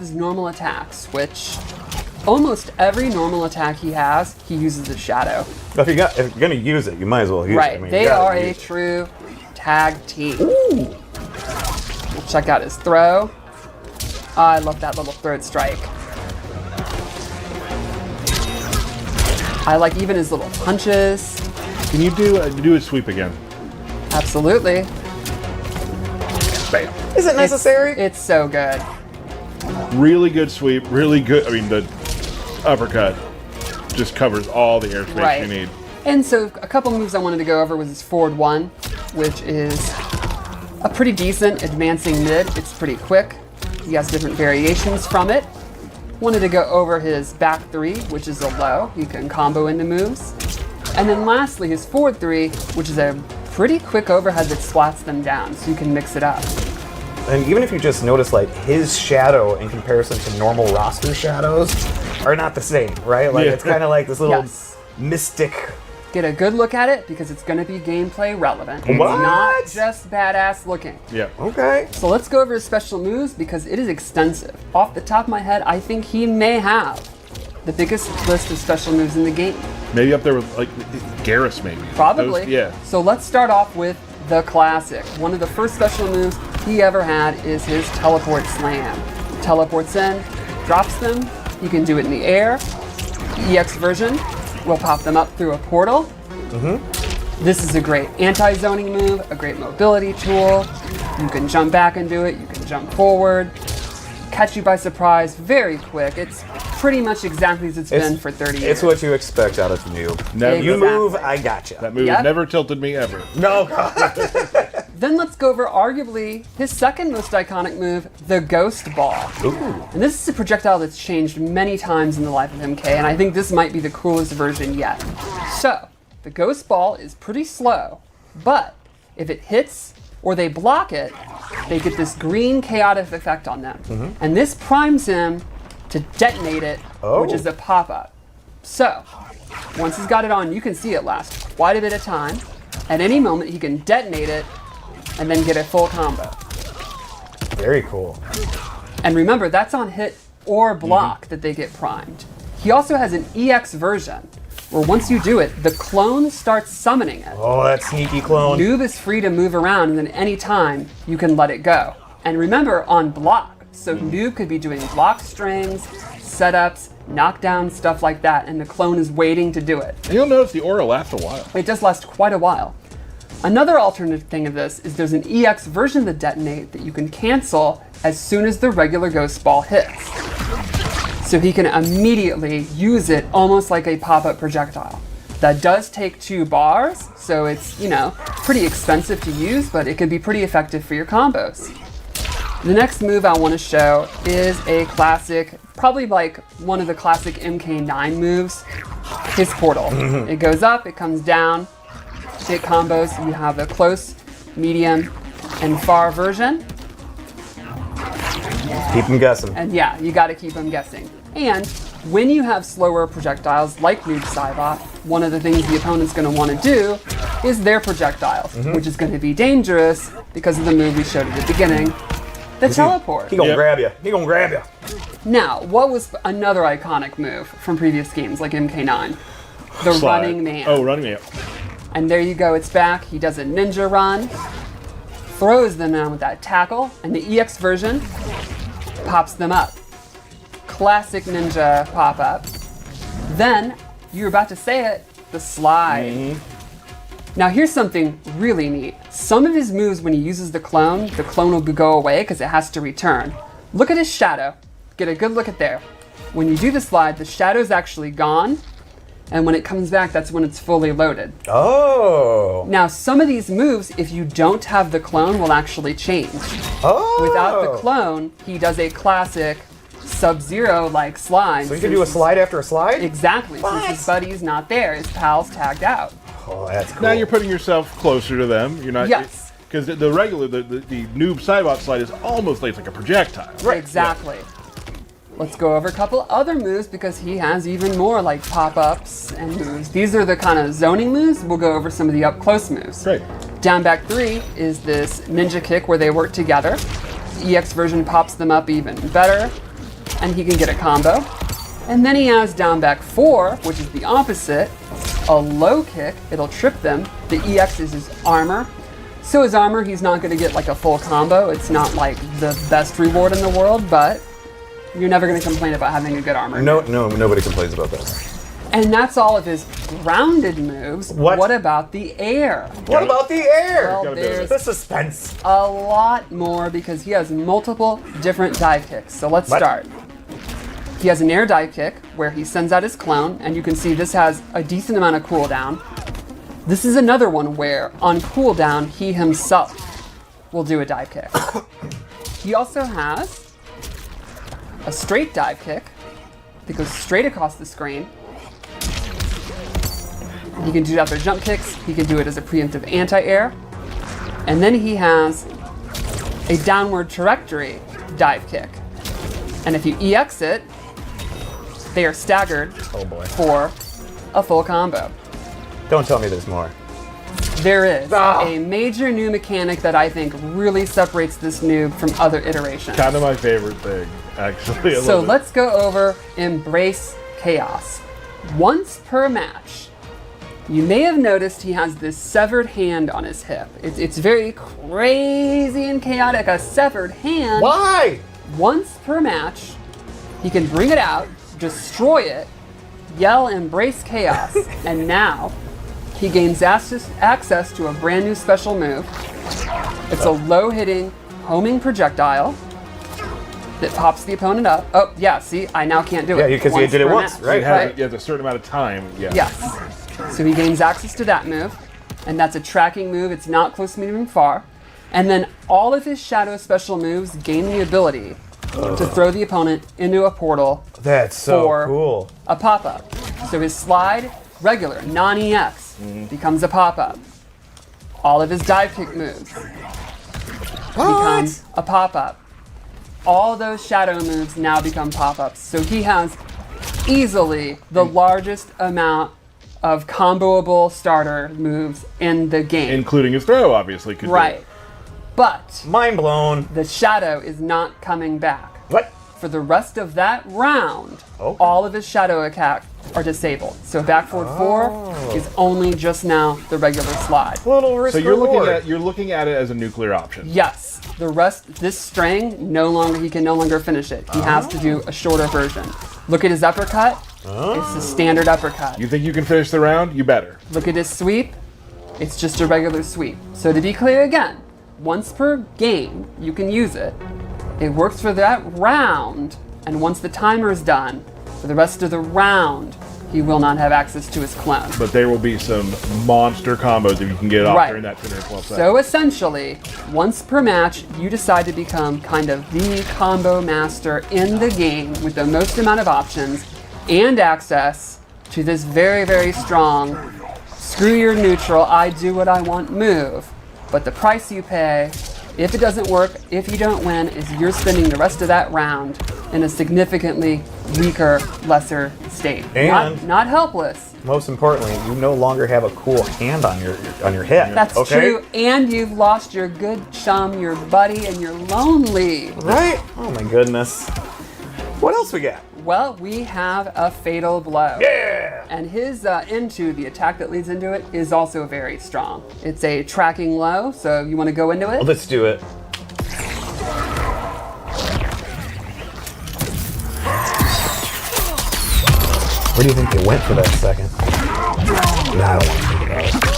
His normal attacks, which almost every normal attack he has, he uses the shadow. If you're gonna use it, you might as well use it. Right, I mean, they are a true tag team. Ooh. We'll check out his throw. I love that little third strike. I like even his little punches. Can you do a sweep again? Absolutely. Bam. Is it necessary? It's so good. Really good sweep. Really good. I mean, the uppercut just covers all the airspace you need. And so a couple moves I wanted to go over was his forward one, which is a pretty decent advancing mid. It's pretty quick. He has different variations from it. Wanted to go over his back three, which is a low. You can combo into moves. And then lastly, his forward three, which is a pretty quick overhead that splats them down, so you can mix it up. And even if you just notice, like, his shadow in comparison to normal roster shadows are not the same, right? Like, it's kind of like this little mystic. Get a good look at it because it's going to be gameplay relevant. What? It's not just badass looking. Yeah. Okay. So let's go over his special moves because it is extensive. Off the top of my head, I think he may have the biggest list of special moves in the game. Maybe up there with like Garrus, maybe. Probably. Yeah. So let's start off with the classic. One of the first special moves he ever had is his teleport slam. Teleports in, drops them. You can do it in the air. The EX version will pop them up through a portal. This is a great anti-zoning move, a great mobility tool. You can jump back and do it. You can jump forward. Catch you by surprise very quick. It's pretty much exactly as it's been for 30 years. It's what you expect out of Noob. Never, You move, I gotcha. That move never tilted me ever. No, God. Then let's go over arguably his second most iconic move, the Ghost Ball. Ooh. And this is a projectile that's changed many times in the life of MK, and I think this might be the coolest version yet. So, the Ghost Ball is pretty slow, but if it hits or they block it, they get this green chaotic effect on them. And this primes him to detonate it, which is a pop-up. So, once he's got it on, you can see it last quite a bit of time. At any moment, he can detonate it and then get a full combo. Very cool. And remember, that's on hit or block that they get primed. He also has an EX version, where once you do it, the clone starts summoning it. Oh, that sneaky clone. Noob is free to move around, and then any time, you can let it go. And remember, on block, so Noob could be doing block strings, setups, knockdowns, stuff like that, and the clone is waiting to do it. And you'll notice the aura lasts a while. It does last quite a while. Another alternative thing of this is there's an EX version of the detonate that you can cancel as soon as the regular Ghost Ball hits. So he can immediately use it almost like a pop-up projectile. That does take 2 bars, so it's, you know, pretty expensive to use, but it can be pretty effective for your combos. The next move I want to show is a classic, probably like one of the classic MK9 moves, his portal. It goes up, it comes down, it combos. You have a close, medium, and far version. Keep them guessing. And yeah, you got to keep them guessing. And when you have slower projectiles like NOOB SAIBOT, one of the things the opponent's going to want to do is their projectiles, which is going to be dangerous because of the move we showed at the beginning, the teleport. He gonna grab you. He gonna grab you. Now, what was another iconic move from previous games like MK9? The Slide. running man. Oh, running man. And there you go, it's back. He does a ninja run, throws them down with that tackle, and the EX version pops them up. Classic ninja pop-up. Then, you're about to say it, the slide. Now here's something really neat. Some of his moves, when he uses the clone will go away because it has to return. Look at his shadow. Get a good look at there. When you do the slide, the shadow's actually gone, and when it comes back, that's when it's fully loaded. Oh. Now, some of these moves, if you don't have the clone, will actually change. Oh. Without the clone, he does a classic Sub-Zero-like slide. So you can do a slide after a slide? Exactly. What? Since his buddy's not there, his pal's tagged out. Oh, that's cool. Now you're putting yourself closer to them. You're not. Yes. Because the regular, the Noob SAIBOT slide is almost like it's like a projectile. Right. Exactly. Let's go over a couple other moves because he has even more like pop-ups and moves. These are the kind of zoning moves. We'll go over some of the up-close moves. Great. Down back 3 is this ninja kick where they work together. The EX version pops them up even better. and he can get a combo. And then he has down back 4, which is the opposite, a low kick, it'll trip them. The EX is his armor. So his armor, he's not gonna get like a full combo. It's not like the best reward in the world, but you're never gonna complain about having a good armor. No, nobody complains about that. And that's all of his grounded moves. What about the air? What about the air? Well, there's the suspense. a lot more because he has multiple different dive kicks. So let's start. He has an air dive kick where he sends out his clone, and you can see this has a decent amount of cooldown. This is another one where on cooldown, he himself will do a dive kick. He also has a straight dive kick that goes straight across the screen. He can do that for jump kicks. He can do it as a preemptive anti-air. And then he has a downward trajectory dive kick. And if you EX it, they are staggered for a full combo. Don't tell me there's more. There is a major new mechanic that I think really separates this noob from other iterations. Kind of my favorite thing, actually. So let's go over Embrace Chaos. Once per match, you may have noticed he has this severed hand on his hip. It's very crazy and chaotic, a severed hand. Why? Once per match, he can bring it out, destroy it, yell Embrace Chaos, and now he gains access to a brand new special move. It's a low-hitting, homing projectile that pops the opponent up. Oh, yeah, see, I now can't do it. Yeah, because you did it once, right? You have a certain amount of time, Yes. So he gains access to that move, and that's a tracking move. It's not close, medium, far. And then all of his shadow special moves gain the ability to throw the opponent into a portal. That's so for cool. A pop-up. So his slide, regular, non-EX, becomes a pop-up. All of his dive kick moves become a pop-up. All those shadow moves now become pop-ups. So he has easily the largest amount of comboable starter moves in the game. Including his throw, obviously. Right. But mind blown. The shadow is not coming back. What? For the rest of that round, all of his shadow attacks are disabled. So back forward 4 is only just now the regular slide. Little risk So you're looking at it as a nuclear option. Yes. The rest, this string, he can no longer finish it. He has to do a shorter version. Look at his uppercut. It's a standard uppercut. You think you can finish the round? You better. Look at his sweep. It's just a regular sweep. So to be clear again, once per game, you can use it. It works for that round, and once the timer is done, for the rest of the round, he will not have access to his clone. But there will be some monster combos if you can get it off during that 10 or 12 seconds. So essentially, once per match, you decide to become kind of the combo master in the game with the most amount of options and access to this very, very strong, screw your neutral, I do what I want move. But the price you pay, if it doesn't work, if you don't win, is you're spending the rest of that round in a significantly weaker, lesser state. And not helpless. Most importantly, you no longer have a cool hand on your hip. That's true, and you've lost your good chum, your buddy, and you're lonely. Right? Oh my goodness. What else we got? Well, we have a fatal blow. Yeah! And his into the attack that leads into it is also very strong. It's a tracking low, so you want to go into it? Well, let's do it. Where do you think they went for that second? Nah, I don't want to think about it.